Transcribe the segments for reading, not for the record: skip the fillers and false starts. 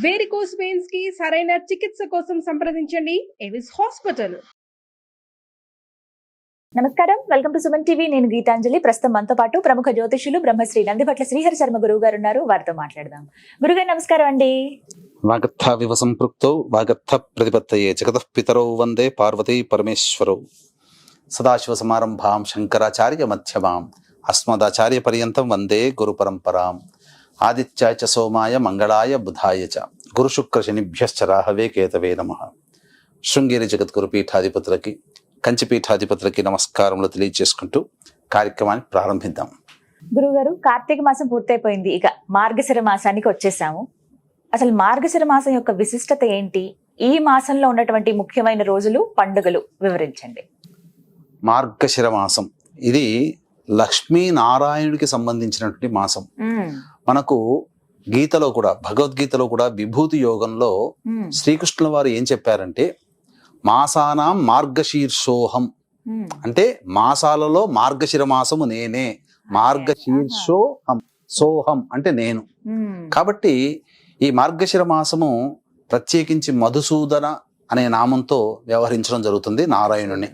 Varicose veins కి సరైన చికిత్స కోసం సంప్రదించండి ఎవిస్ హాస్పిటల్. నమస్కారం, వెల్కమ్ టు సుమన్ టీవీ. నేను గీతాంజలి. ప్రస్తుతం మనతో పాటు ప్రముఖ జ్యోతిషులు బ్రహ్మశ్రీ నందిపట్ల శ్రీహరి శర్మ గురువు గారు ఉన్నారు. వారితో మాట్లాడదాం. గురుగారు నమస్కారం అండి. వాగర్థ సంపృక్తౌ వాగర్థ ప్రతిపత్తయే జగతః పితరౌ వందే పార్వతీ పరమేశ్వరౌ. సదాశివ సమారంభాం శంకరాచార్య మధ్యమాం అస్మదాచార్య పర్యంతం వందే గురు పరంపరాం. ఆదిత్యాయ చ సోమాయ మంగళాయ బుధాయ చ గురు శుక్ర శనిభ్యశ్చ రాహవే కేతవే నమః. శృంగేరి జగద్గురు పీఠాధిపతులకి, కంచి పీఠాధిపతులకి నమస్కారములు తెలియజేసుకుంటూ కార్యక్రమాన్ని ప్రారంభిద్దాం. గురుగారు, కార్తీక మాసం పూర్తయిపోయింది, ఇక మార్గశిర మాసానికి వచ్చేసాము. అసలు మార్గశిర మాసం యొక్క విశిష్టత ఏంటి? ఈ మాసంలో ఉన్నటువంటి ముఖ్యమైన రోజులు, పండుగలు వివరించండి. మార్గశిర మాసం ఇది లక్ష్మీనారాయణుడికి సంబంధించినటువంటి మాసం. మనకు గీతలో కూడా, భగవద్గీతలో కూడా విభూతి యోగంలో శ్రీకృష్ణుల వారు ఏం చెప్పారంటే, మాసానాం మార్గశీర్షోహం అంటే మాసాలలో మార్గశిర మాసము నేనే. మార్గశీర్షోహం, సోహం అంటే నేను. కాబట్టి ఈ మార్గశిర మాసము ప్రత్యేకించి మధుసూదన అనే నామంతో వ్యవహరించడం జరుగుతుంది నారాయణుని.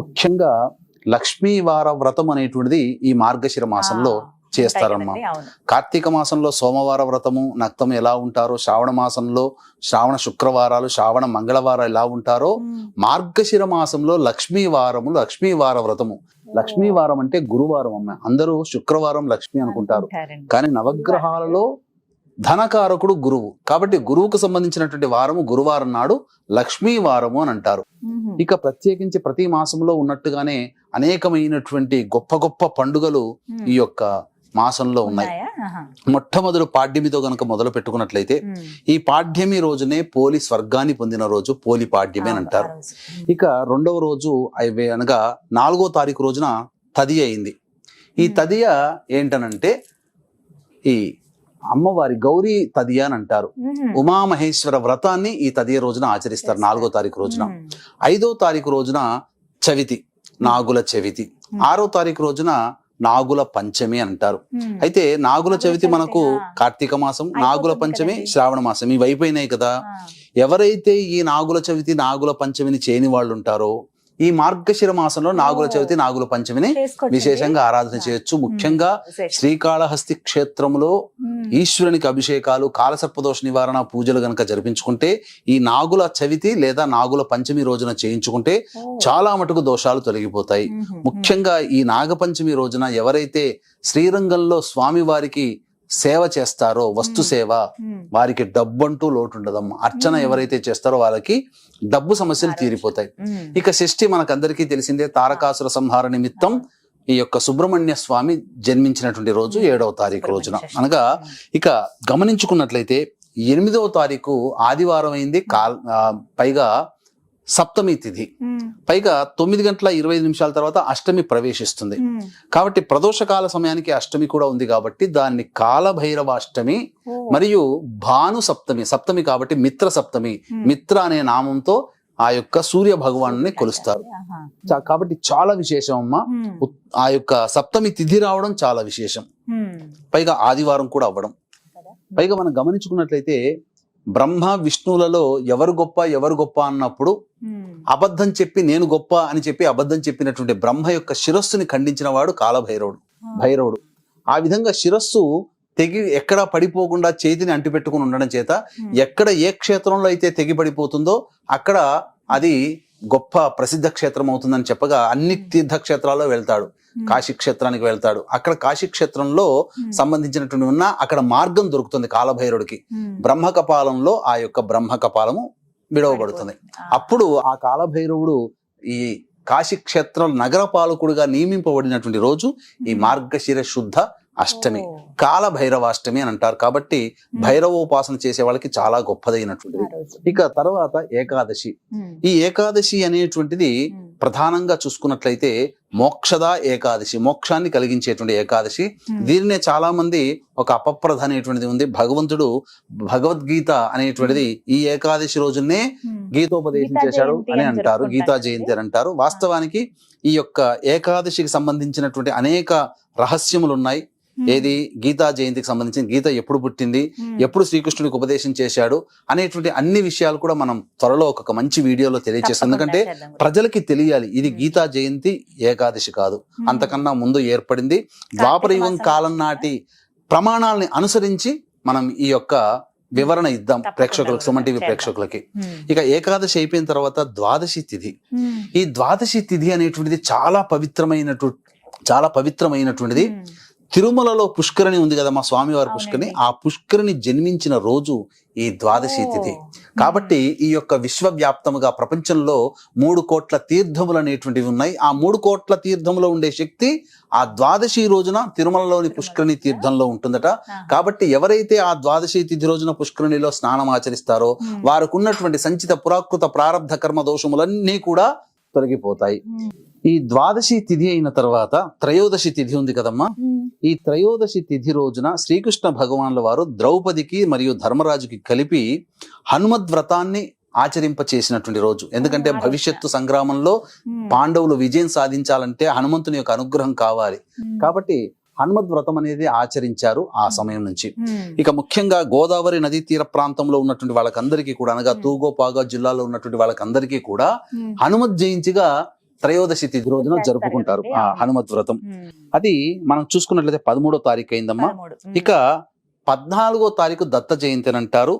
ముఖ్యంగా లక్ష్మీవార వ్రతం అనేటువంటిది ఈ మార్గశిర మాసంలో చేస్తారమ్మా. కార్తీక మాసంలో సోమవార వ్రతము నక్తము ఎలా ఉంటారో, శ్రావణ మాసంలో శ్రావణ శుక్రవారాలు, శ్రావణ మంగళవారాలు ఎలా ఉంటారో, మార్గశిర మాసంలో లక్ష్మీవారము, లక్ష్మీవార వ్రతము. లక్ష్మీవారం అంటే గురువారం అమ్మ. అందరూ శుక్రవారం లక్ష్మి అనుకుంటారు, కానీ నవగ్రహాలలో ధనకారకుడు గురువు. కాబట్టి గురువుకు సంబంధించినటువంటి వారము గురువారం నాడు లక్ష్మీవారము అని అంటారు. ఇక ప్రత్యేకించి ప్రతి మాసంలో ఉన్నట్టుగానే అనేకమైనటువంటి గొప్ప గొప్ప పండుగలు ఈ యొక్క మాసంలో ఉన్నాయి. మొట్టమొదటి పాడ్యమితో గనక మొదలు పెట్టుకున్నట్లయితే, ఈ పాడ్యమి రోజునే పోలి స్వర్గాన్ని పొందిన రోజు పోలి పాడ్యమి అని అంటారు. ఇక రెండవ రోజు అనగా 4వ తారీఖు రోజున తదియ అయింది. ఈ తదియ ఏంటనంటే ఈ అమ్మవారి గౌరీ తదియ అని అంటారు. ఉమామహేశ్వర వ్రతాన్ని ఈ తదియ రోజున ఆచరిస్తారు 4వ తారీఖు రోజున. 5వ తారీఖు రోజున చవితి, నాగుల చవితి. 6వ తారీఖు రోజున నాగుల పంచమి అంటారు. అయితే నాగుల చవితి మనకు కార్తీక మాసం, నాగుల పంచమి శ్రావణ మాసం, ఇవి అయిపోయినాయి కదా. ఎవరైతే ఈ నాగుల చవితి, నాగుల పంచమిని చేయని వాళ్ళు ఉంటారో, ఈ మార్గశిర మాసంలో నాగుల చవితి, నాగుల పంచమిని విశేషంగా ఆరాధన చేయొచ్చు. ముఖ్యంగా శ్రీకాళహస్తి క్షేత్రంలో ఈశ్వరునికి అభిషేకాలు, కాలసర్పదోష నివారణ పూజలు గనక జరిపించుకుంటే, ఈ నాగుల చవితి లేదా నాగుల పంచమి రోజున చేయించుకుంటే చాలా మటుకు దోషాలు తొలగిపోతాయి. ముఖ్యంగా ఈ నాగపంచమి రోజున ఎవరైతే శ్రీరంగంలో స్వామి వారికి సేవ చేస్తారో, వస్తు సేవ, వారికి డబ్బు అంటూ లోటు ఉండదమ్మా. అర్చన ఎవరైతే చేస్తారో వాళ్ళకి డబ్బు సమస్యలు తీరిపోతాయి. ఇక షష్ఠి మనకందరికీ తెలిసిందే. తారకాసుర సంహార నిమిత్తం ఈ యొక్క సుబ్రహ్మణ్య స్వామి జన్మించినటువంటి రోజు 7వ తారీఖు రోజున. అనగా ఇక గమనించుకున్నట్లయితే 8వ తారీఖు ఆదివారం అయింది. పైగా సప్తమి తిథి, పైగా 9:25 తర్వాత అష్టమి ప్రవేశిస్తుంది. కాబట్టి ప్రదోషకాల సమయానికి అష్టమి కూడా ఉంది కాబట్టి దాన్ని కాలభైరవాష్టమి మరియు భాను సప్తమి, సప్తమి కాబట్టి మిత్ర సప్తమి, మిత్ర అనే నామంతో ఆ యొక్క సూర్య భగవాను కొలుస్తారు. కాబట్టి చాలా విశేషం అమ్మా. ఆ యొక్క సప్తమి తిథి రావడం చాలా విశేషం, పైగా ఆదివారం కూడా అవ్వడం. పైగా మనం గమనించుకున్నట్లయితే బ్రహ్మ విష్ణువులలో ఎవరు గొప్ప అన్నప్పుడు అబద్ధం చెప్పి నేను గొప్ప అని చెప్పి అబద్ధం చెప్పినటువంటి బ్రహ్మ యొక్క శిరస్సుని ఖండించిన వాడు భైరవుడు. ఆ విధంగా శిరస్సు తెగి ఎక్కడా పడిపోకుండా చేతిని అంటిపెట్టుకుని ఉండడం చేత ఎక్కడ ఏ క్షేత్రంలో అయితే తెగి పడిపోతుందో అక్కడ అది గొప్ప ప్రసిద్ధ క్షేత్రం అవుతుందని చెప్పగా అన్ని తీర్థక్షేత్రాల్లో వెళ్తాడు. కాశీ క్షేత్రానికి వెళ్తాడు. అక్కడ కాశీ క్షేత్రంలో సంబంధించినటువంటి ఉన్న అక్కడ మార్గం దొరుకుతుంది కాలభైరుడికి. బ్రహ్మకపాలంలో ఆ యొక్క బ్రహ్మకపాలము విడవబడుతుంది. అప్పుడు ఆ కాలభైరవుడు ఈ కాశీ క్షేత్రం నగర పాలకుడుగా నియమింపబడినటువంటి రోజు ఈ మార్గశిర శుద్ధ అష్టమి, కాలభైరవాష్టమి అని అంటారు. కాబట్టి భైరవోపాసన చేసే వాళ్ళకి చాలా గొప్పదైనటువంటిది. ఇక తర్వాత ఏకాదశి. ఈ ఏకాదశి అనేటువంటిది ప్రధానంగా చూసుకున్నట్లయితే మోక్షద ఏకాదశి, మోక్షాన్ని కలిగించేటువంటి ఏకాదశి. దీనినే చాలా మంది ఒక అపప్రధ అనేటువంటిది ఉంది. భగవంతుడు భగవద్గీత అనేటువంటిది ఈ ఏకాదశి రోజునే గీతోపదేశం చేశాడు అని అంటారు, గీతా జయంతి అని అంటారు. వాస్తవానికి ఈ యొక్క ఏకాదశికి సంబంధించినటువంటి అనేక రహస్యములు ఉన్నాయి. ఏది గీతా జయంతికి సంబంధించిన గీత ఎప్పుడు పుట్టింది, ఎప్పుడు శ్రీకృష్ణుడికి ఉపదేశం చేశాడు అనేటువంటి అన్ని విషయాలు కూడా మనం త్వరలో ఒక మంచి వీడియోలో తెలియజేస్తాం. ఎందుకంటే ప్రజలకి తెలియాలి ఇది గీతా జయంతి ఏకాదశి కాదు, అంతకన్నా ముందు ఏర్పడింది. ద్వాపర యుగం కాలం నాటి ప్రమాణాలని అనుసరించి మనం ఈ యొక్క వివరణ ఇద్దాం ప్రేక్షకులకు, సుమన్ టీవీ ప్రేక్షకులకి. ఇక ఏకాదశి అయిపోయిన తర్వాత ద్వాదశి తిథి. ఈ ద్వాదశి తిథి అనేటువంటిది చాలా పవిత్రమైనటువంటిది. తిరుమలలో పుష్కరిణి ఉంది కదా, మా స్వామివారి పుష్కరిణి, ఆ పుష్కరిణి జన్మించిన రోజు ఈ ద్వాదశి తిథి. కాబట్టి ఈ యొక్క విశ్వవ్యాప్తముగా ప్రపంచంలో 3 కోట్ల తీర్థములు అనేటువంటివి ఉన్నాయి. ఆ 3 కోట్ల తీర్థములో ఉండే శక్తి ఆ ద్వాదశి రోజున తిరుమలలోని పుష్కరిణి తీర్థంలో ఉంటుందట. కాబట్టి ఎవరైతే ఆ ద్వాదశి తిథి రోజున పుష్కరిణిలో స్నానం ఆచరిస్తారో వారికి ఉన్నటువంటి సంచిత పురాకృత ప్రారబ్ధ కర్మ దోషములన్నీ కూడా తొలగిపోతాయి. ఈ ద్వాదశి తిథి అయిన తర్వాత త్రయోదశి తిథి ఉంది కదమ్మా. ఈ త్రయోదశి తిథి రోజున శ్రీకృష్ణ భగవాన్ల వారు ద్రౌపదికి మరియు ధర్మరాజుకి కలిపి హనుమద్ వ్రతాన్ని ఆచరింప చేసినటువంటి రోజు. ఎందుకంటే భవిష్యత్తు సంగ్రామంలో పాండవులు విజయం సాధించాలంటే హనుమంతుని యొక్క అనుగ్రహం కావాలి. కాబట్టి హనుమద్ వ్రతం అనేది ఆచరించారు ఆ సమయం నుంచి. ఇక ముఖ్యంగా గోదావరి నదీ తీర ప్రాంతంలో ఉన్నటువంటి వాళ్ళకందరికీ కూడా, అనగా తూగోపాగా జిల్లాలో ఉన్నటువంటి వాళ్ళకందరికీ కూడా హనుమద్ జయంతిగా త్రయోదశి తిథి రోజున జరుపుకుంటారు ఆ హనుమద్ వ్రతం. అది మనం చూసుకున్నట్లయితే 13వ తారీఖు అయిందమ్మా. ఇక 14వ తారీఖు దత్త జయంతి అని అంటారు.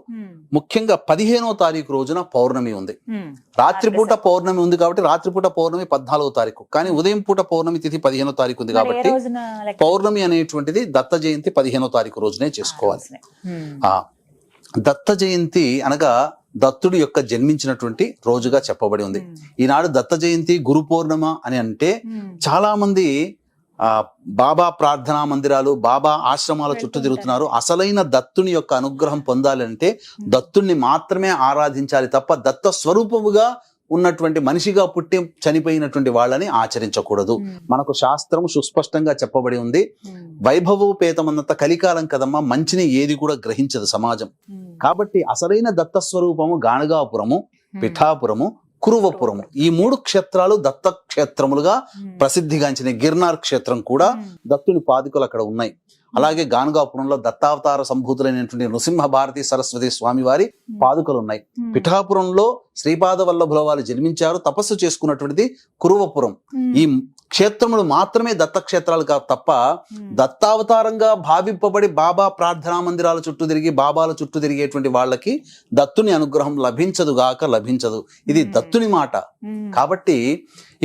ముఖ్యంగా 15వ తారీఖు రోజున పౌర్ణమి ఉంది. రాత్రిపూట పౌర్ణమి ఉంది కాబట్టి రాత్రిపూట పౌర్ణమి 14వ తారీఖు, కానీ ఉదయం పూట పౌర్ణమి తిథి 15వ తారీఖు ఉంది కాబట్టి పౌర్ణమి అనేటువంటిది దత్త జయంతి 15వ తారీఖు రోజునే చేసుకోవాలి. దత్త జయంతి అనగా దత్తుడి యొక్క జన్మించినటువంటి రోజుగా చెప్పబడి ఉంది. ఈనాడు దత్త జయంతి, గురు పౌర్ణమ అని అంటే చాలా మంది బాబా ప్రార్థనా మందిరాలు, బాబా ఆశ్రమాల చుట్టూ తిరుగుతున్నారు. అసలైన దత్తుని యొక్క అనుగ్రహం పొందాలంటే దత్తుణ్ణి మాత్రమే ఆరాధించాలి తప్ప దత్త స్వరూపముగా ఉన్నటువంటి మనిషిగా పుట్టి చనిపోయినటువంటి వాళ్ళని ఆచరించకూడదు. మనకు శాస్త్రం సుస్పష్టంగా చెప్పబడి ఉంది. వైభవోపేతమన్నంత కలికాలం కదమ్మా, మంచిని ఏది కూడా గ్రహించదు సమాజం. కాబట్టి అసలైన దత్త స్వరూపము గాణగాపురము, పిఠాపురము, కురువపురము, ఈ 3 క్షేత్రాలు దత్త క్షేత్రములుగా ప్రసిద్ధిగాంచిన. గిర్నార్ క్షేత్రం కూడా దత్తుని పాదుకలు అక్కడ ఉన్నాయి. అలాగే గాణగాపురంలో దత్తావతార సంభూతులైనటువంటి నృసింహ భారతి సరస్వతి స్వామి వారి పాదుకలు ఉన్నాయి. పిఠాపురంలో శ్రీపాద వల్లభుల వారు జన్మించారు, తపస్సు చేసుకున్నటువంటిది కురువపురం. ఈ క్షేత్రములు మాత్రమే దత్త క్షేత్రాలు తప్ప దత్తావతారంగా భావింపబడి బాబా ప్రార్థనా మందిరాల చుట్టూ తిరిగి బాబాల చుట్టూ తిరిగేటువంటి వాళ్ళకి దత్తుని అనుగ్రహం లభించదు. ఇది దత్తుని మాట. కాబట్టి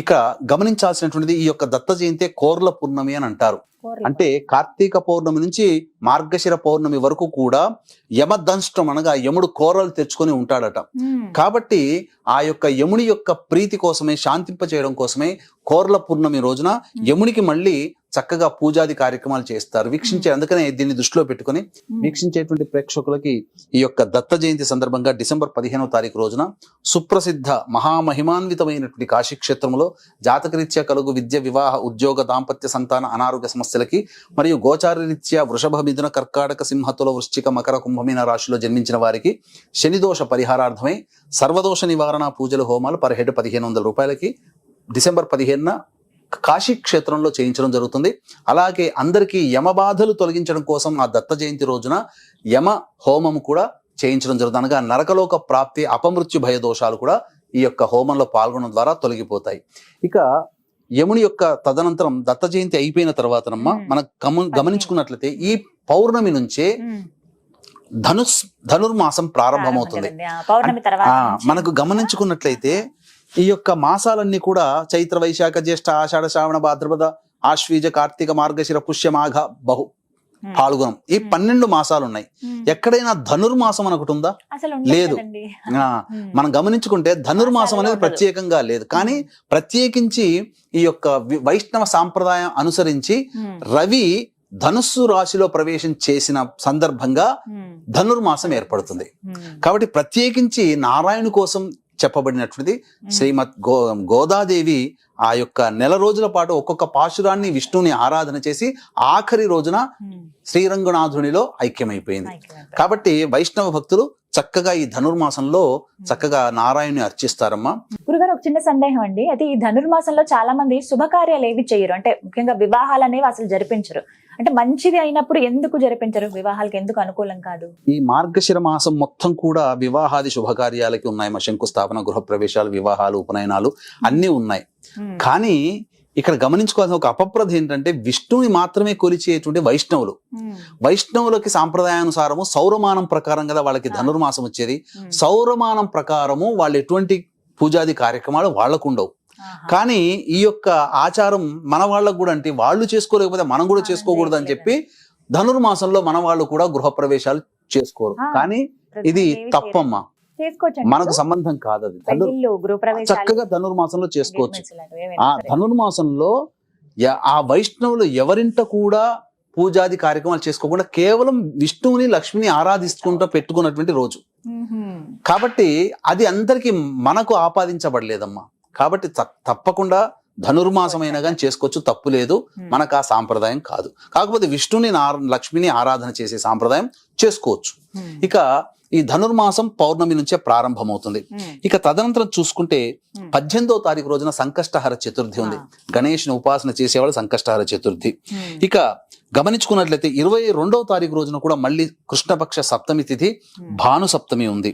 ఇక గమనించాల్సినటువంటిది ఈ యొక్క దత్త జయంతి కోర్ల పూర్ణమి అని అంటారు. అంటే కార్తీక పౌర్ణమి నుంచి మార్గశిర పౌర్ణమి వరకు కూడా యమదంష్టం అనగా యముడు కోరలు తెచ్చుకొని ఉంటాడట. కాబట్టి ఆ యొక్క యముని యొక్క ప్రీతి కోసమే, శాంతింప చేయడం కోసమే కోర్ల పూర్ణమి రోజున యమునికి మళ్ళీ చక్కగా పూజాది కార్యక్రమాలు చేస్తారు. అందుకనే దీన్ని దృష్టిలో పెట్టుకుని వీక్షించేటువంటి ప్రేక్షకులకి ఈ యొక్క దత్త జయంతి సందర్భంగా డిసెంబర్ 15వ తారీఖు రోజున సుప్రసిద్ధ మహామహిమాన్వితమైనటువంటి కాశీ క్షేత్రంలో జాతకరీత్యా కలుగు విద్య, వివాహ, ఉద్యోగ, దాంపత్య, సంతాన, అనారోగ్య సమస్యలకి మరియు గోచారరీత్యా వృషభ, మిథున, కర్కాటక, సింహతుల, వృశ్చిక, మకర, కుంభమీన రాశిలో జన్మించిన వారికి శనిదోష పరిహారార్థమై సర్వదోష నివారణ పూజలు, హోమాలు పర్ హెడ్ 1500 రూపాయలకి డిసెంబర్ 15న కాశీ క్షేత్రంలో చేయించడం జరుగుతుంది. అలాగే అందరికీ యమబాధలు తొలగించడం కోసం ఆ దత్త జయంతి రోజున యమ హోమం కూడా చేయించడం జరుగుతుంది. అనగా నరకలోక ప్రాప్తి, అపమృత్యు భయ దోషాలు కూడా ఈ యొక్క హోమంలో పాల్గొనడం ద్వారా తొలగిపోతాయి. ఇక యముని యొక్క తదనంతరం దత్త జయంతి అయిపోయిన తర్వాతనమ్మ మనం గమనించుకున్నట్లయితే ఈ పౌర్ణమి నుంచే ధనుర్మాసం ప్రారంభమవుతుంది. మనకు గమనించుకున్నట్లయితే ఈ యొక్క మాసాలన్నీ కూడా చైత్ర, వైశాఖ, జ్యేష్ఠ, ఆషాఢ, శ్రావణ, భాద్రపద, ఆశ్వీజ, కార్తీక, మార్గశిర, పుష్య, మాఘ, బహు, పాల్గొనం, ఈ 12 మాసాలు ఉన్నాయి. ఎక్కడైనా ధనుర్మాసం అని ఒకటి ఉందా? లేదు. మనం గమనించుకుంటే ధనుర్మాసం అనేది ప్రత్యేకంగా లేదు. కానీ ప్రత్యేకించి ఈ యొక్క వైష్ణవ సాంప్రదాయం అనుసరించి రవి ధనుస్సు రాశిలో ప్రవేశం చేసిన సందర్భంగా ధనుర్మాసం ఏర్పడుతుంది. కాబట్టి ప్రత్యేకించి నారాయణ కోసం చెప్పబడినటువంటిది శ్రీమద్ గోదాదేవి ఆ యొక్క నెల రోజుల పాటు ఒక్కొక్క పాశురాన్ని విష్ణుని ఆరాధన చేసి ఆఖరి రోజున శ్రీరంగనాథునిలో ఐక్యమైపోయింది. కాబట్టి వైష్ణవ భక్తులు చక్కగా ఈ ధనుర్మాసంలో చక్కగా నారాయణుని అర్చిస్తారమ్మా. గురుగారు, ఒక చిన్న సందేహం అండి. అది ఈ ధనుర్మాసంలో చాలా మంది శుభకార్యాలు ఏవి చేయరు, అంటే ముఖ్యంగా వివాహాలు అనేవి అసలు జరిపించరు. అంటే మంచిది అయినప్పుడు ఎందుకు జరిపించరు? వివాహాలకు ఎందుకు అనుకూలం కాదు? ఈ మార్గశిర మాసం మొత్తం కూడా వివాహాది శుభకార్యాలకి ఉన్నాయమ్మా. శంకుస్థాపన, గృహప్రవేశాలు, వివాహాలు, ఉపనయనాలు అన్నీ ఉన్నాయి. కానీ ఇక్కడ గమనించుకోవాల్సిన ఒక అపప్రద ఏంటంటే విష్ణువుని మాత్రమే కొలిచేటువంటి వైష్ణవులు. వైష్ణవులకి సాంప్రదాయానుసారము సౌరమానం ప్రకారం కదా వాళ్ళకి ధనుర్మాసం వచ్చేది. సౌరమానం ప్రకారము వాళ్ళు ఎటువంటి పూజాది కార్యక్రమాలు వాళ్ళకు ఉండవు. కానీ ఈ యొక్క ఆచారం మన వాళ్ళకు కూడా, అంటే వాళ్ళు చేసుకోలేకపోతే మనం కూడా చేసుకోకూడదు అని చెప్పి ధనుర్మాసంలో మన వాళ్ళు కూడా గృహప్రవేశాలు చేసుకోరు. కానీ ఇది తప్పమ్మా, మనకు సంబంధం కాదు. అది చక్కగా ధనుర్మాసంలో చేసుకోవచ్చు. ఆ ధనుర్మాసంలో ఆ వైష్ణవులు ఎవరింట కూడా పూజాది కార్యక్రమాలు చేసుకోకుండా కేవలం విష్ణువుని, లక్ష్మిని ఆరాధిస్తుంటూ పెట్టుకున్నటువంటి రోజు కాబట్టి అది అందరికి మనకు ఆపాదించబడలేదమ్మా. కాబట్టి తప్పకుండా ధనుర్మాసమైనా కానీ చేసుకోవచ్చు, తప్పు లేదు. మనకు ఆ సాంప్రదాయం కాదు. కాకపోతే విష్ణుని, లక్ష్మిని ఆరాధన చేసే సాంప్రదాయం చేసుకోవచ్చు. ఇక ఈ ధనుర్మాసం పౌర్ణమి నుంచే ప్రారంభమవుతుంది. ఇక తదనంతరం చూసుకుంటే 18వ తారీఖు రోజున సంకష్టహర చతుర్థి ఉంది. గణేష్ని ఉపాసన చేసేవాళ్ళు సంకష్టహర చతుర్థి. ఇక గమనించుకున్నట్లయితే 22వ తారీఖు రోజున కూడా మళ్ళీ కృష్ణపక్ష సప్తమి తిథి భాను సప్తమి ఉంది.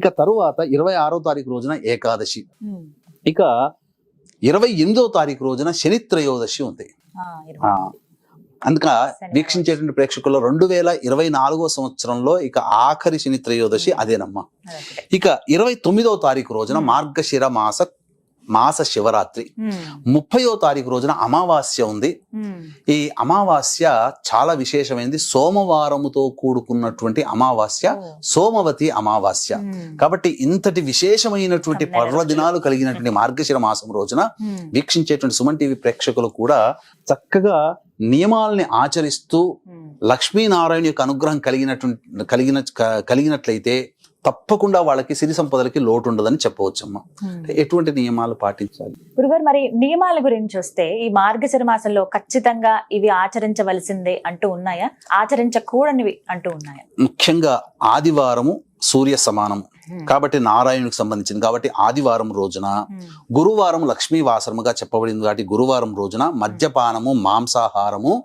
ఇక తరువాత 26వ తారీఖు రోజున ఏకాదశి. ఇక 28వ తారీఖు రోజున శని త్రయోదశి ఉంది. అందుక వీక్షించేటువంటి ప్రేక్షకుల్లో 2024వ సంవత్సరంలో ఇక ఆఖరి శని త్రయోదశి అదేనమ్మా. ఇక 29వ తారీఖు రోజున మార్గశిర మాస శివరాత్రి. 30వ తారీఖు రోజున అమావాస్య ఉంది. ఈ అమావాస్య చాలా విశేషమైనది. సోమవారముతో కూడుకున్నటువంటి అమావాస్య, సోమవతి అమావాస్య. కాబట్టి ఇంతటి విశేషమైనటువంటి పర్వదినాలు కలిగినటువంటి మార్గశిర మాసం రోజున వీక్షించేటువంటి సుమన్ టీవీ ప్రేక్షకులు కూడా చక్కగా నియమాలని ఆచరిస్తూ లక్ష్మీనారాయణ యొక్క అనుగ్రహం కలిగినట్లయితే తప్పకుండా వాళ్ళకి సిరి సంపదలకి లోటు ఉండదని చెప్పవచ్చమ్మా. ఎటువంటి నియమాలు పాటించాలి గురుగారు? మరి నియమాల గురించి వస్తే ఈ మార్గశిర మాసంలో ఖచ్చితంగా ఇవి ఆచరించవలసిందే అంటూ ఉన్నాయా, ఆచరించకూడనివి అంటూ ఉన్నాయా? ముఖ్యంగా ఆదివారము సూర్య సమానము కాబట్టి నారాయణుడికి సంబంధించింది కాబట్టి ఆదివారం రోజున, గురువారం లక్ష్మీ వాసరముగా చెప్పబడింది కాబట్టి గురువారం రోజున మద్యపానము, మాంసాహారము,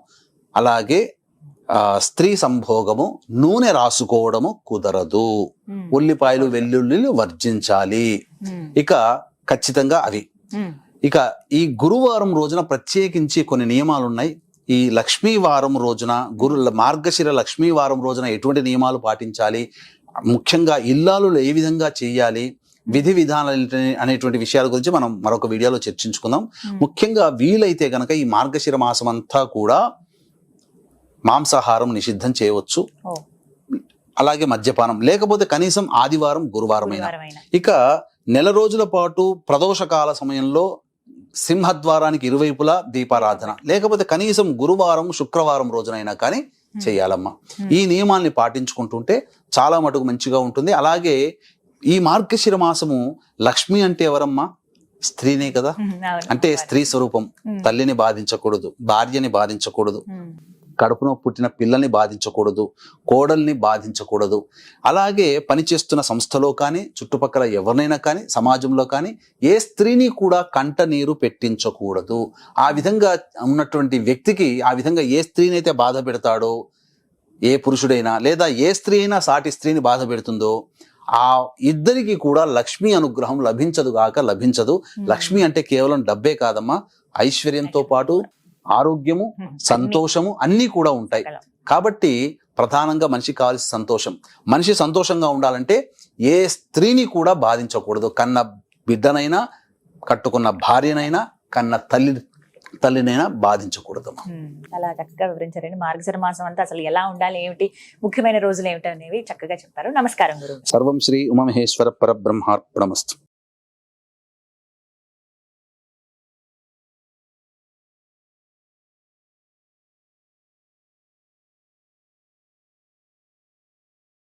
అలాగే స్త్రీ సంభోగము, నూనె రాసుకోవడము కుదరదు. ఉల్లిపాయలు, వెల్లుల్లిలు వర్జించాలి. ఇక ఖచ్చితంగా అవి. ఇక ఈ గురువారం రోజున ప్రత్యేకించి కొన్ని నియమాలు ఉన్నాయి. ఈ లక్ష్మీ వారం రోజున, మార్గశిర లక్ష్మీ వారం రోజున ఎటువంటి నియమాలు పాటించాలి, ముఖ్యంగా ఇల్లాలు ఏ విధంగా చేయాలి, విధి విధానాలు అనేటువంటి విషయాల గురించి మనం మరొక వీడియోలో చర్చించుకుందాం. ముఖ్యంగా వీలైతే గనక ఈ మార్గశిర మాసం అంతా కూడా మాంసాహారం నిషిద్ధం చేయవచ్చు, అలాగే మద్యపానం, లేకపోతే కనీసం ఆదివారం, గురువారమైనా. ఇక నెల రోజుల పాటు ప్రదోషకాల సమయంలో సింహద్వారానికి ఇరువైపులా దీపారాధన, లేకపోతే కనీసం గురువారం, శుక్రవారం రోజునైనా కానీ చేయాలమ్మా. ఈ నియమాల్ని పాటించుకుంటుంటే చాలా మటుకు మంచిగా ఉంటుంది. అలాగే ఈ మార్గశిర మాసము లక్ష్మి అంటే ఎవరమ్మా? స్త్రీనే కదా. అంటే స్త్రీ స్వరూపం. తల్లిని బాధించకూడదు, భార్యని బాధించకూడదు, కడుపులో పుట్టిన పిల్లల్ని బాధించకూడదు, కోడల్ని బాధించకూడదు. అలాగే పనిచేస్తున్న సంస్థలో కానీ, చుట్టుపక్కల ఎవరినైనా కానీ, సమాజంలో కానీ ఏ స్త్రీని కూడా కంట నీరు పెట్టించకూడదు. ఆ విధంగా ఉన్నటువంటి వ్యక్తికి, ఆ విధంగా ఏ స్త్రీని అయితే బాధ పెడతాడో, ఏ పురుషుడైనా లేదా ఏ స్త్రీ అయినా సాటి స్త్రీని బాధ పెడుతుందో ఆ ఇద్దరికి కూడా లక్ష్మీ అనుగ్రహం లభించదు. లక్ష్మి అంటే కేవలం డబ్బే కాదమ్మా, ఐశ్వర్యంతో పాటు ఆరోగ్యము, సంతోషము అన్నీ కూడా ఉంటాయి. కాబట్టి ప్రధానంగా మనిషికి కావాల్సిన సంతోషం. మనిషి సంతోషంగా ఉండాలంటే ఏ స్త్రీని కూడా బాధించకూడదు. కన్న బిడ్డనైనా, కట్టుకున్న భార్యనైనా, కన్న తల్లినైనా బాధించకూడదు. అలా చక్కగా వివరించారండి. మార్గశిర మాసం అంతా అసలు ఎలా ఉండాలి, ఏమిటి, ముఖ్యమైన రోజులు ఏమిటి అనేవి చక్కగా చెప్పారు. నమస్కారం గురువు. సర్వం శ్రీ ఉమామహేశ్వర పరబ్రహ్మార్పణమస్తు.